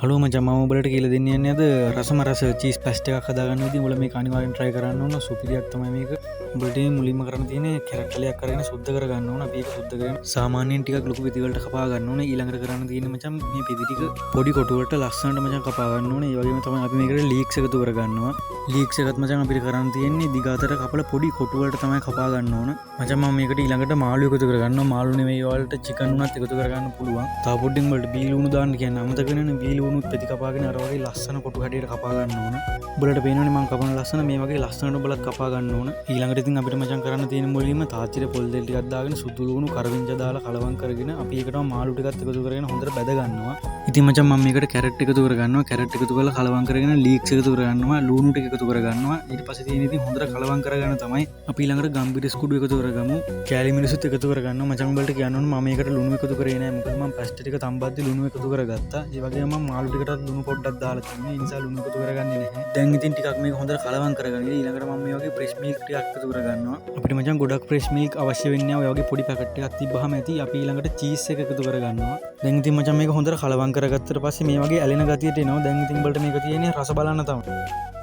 Hello මචං මම ඔබලට කියලා දෙන්න යන්නේ අද රසම රස චීස් පැස්ට් එකක් හදාගන්න විදිහ උඹලා මේක අනිවාර්යෙන් try කරන්න ඕන. සුපිරියක් තමයි මේක. උඹලට මුලින්ම කරන්න තියෙන්නේ කැරට් කලයක් අරගෙන සුද්ධ කරගන්න ඕන. අපි ඒක සුද්ධ කරගෙන සාමාන්‍යයෙන් ටිකක් ලොකු පිටි වලට කපා ගන්න ඕන. ඊළඟට කරන්න තියෙන්නේ මචං මේ පිටි ටික පොඩි කොටු වලට ලස්සනට මචං කපා ගන්න ඕන. ඒ වගේම තමයි අපි මේකට ලීක්ස් එකතු කරගන්නවා. ලීක්ස් එකත් මචං අපිට කරන්න තියෙන්නේ දිග අතර කපලා පොඩි කොටු වලට තමයි කපා ගන්න ඕන. මචං මම මේකට ඊළඟට මාළු එකතු කරගන්නවා. මාළු නෙවෙයි වලට චිකන් උනත් එකතු කරගන්න පුළුවන්. තව පොඩ්ඩක් වලට බීලු උණු දාන්න කියන්නේ අමතක වෙනනේ. බීලු උණුත් පෙති කපාගෙන අර වගේ ලස්සන කොටු හැටියට කපා ගන්න ඕන. උඹලට පේනවනේ මම කපන ලස්සන මේ වගේ ලස්සනට උඹලත් කපා ගන්න ඕන. ඊළඟට ඉතින් අපිට මචං කරන්න තියෙන මුලින්ම තාච්චිරේ පොල් දෙල් ටිකක් දාගෙන සුදු ලුණු කරවිංජ දාලා කලවම් කරගෙන අපි ඒකටම මාළු ටිකත් එකතු කරගෙන හොඳට බැද ගන්නවා. ඉතින් මචං මම මේකට කැරට් එකතු කරගන්නවා. කැරට් එකතු කරලා කලවම් කරගෙන ලීක්ස් එකතු කරගන්නවා. ලුණු ටික එකතු කරගන්නවා. ඊට පස්සේ තියෙන ඉතින් හොඳට කලවම් කරගෙන තමයි අපි ඊළඟට ගම්බිරිස් කුඩු එකතු කරගමු. කෑලි මිරිසුත් එකතු කරගන්නවා. මචං උඹලට කියන්න ඕන මම මේකට ලුණු එකතු කරේ නෑ. මොකද මම පැස්ට් ටික තම්බද්දි ලුණු එකතු කරගත්තා. ඒ වගේම මම මාළු ටිකටත් ලුණු පොඩ්ඩක් දාලා තියෙනවා. ඒ නිසා ලුණු එකතු කරගන්නේ නැහැ. දැන් ඉතින් ටිකක් මේක හොඳට කලවම් කරගන්න. ඊළඟට මම මේ වගේ ෆ්‍රෙෂ් මිල්ක් ටිකක් එකතු කරගන්නවා. අපිට මචං ගොඩක් ෆ්‍රෙෂ් මිල්ක් අවශ්‍ය වෙන්නේ නැහැ. ඔය වගේ පොඩි පැකට් එකක් තිබ්බහම ඇති. අපි ඊළඟට චීස් එක එකතු කරගන්නවා. දැන් ඉතින් මචං මේක හොඳට කලවම් කරගත්තට පස්සේ මේ වගේ ඇලෙන ගතියට එනවා. දැන් ඉතින් උඹලට මේක තියෙන්නේ රස බලන්න තමයි.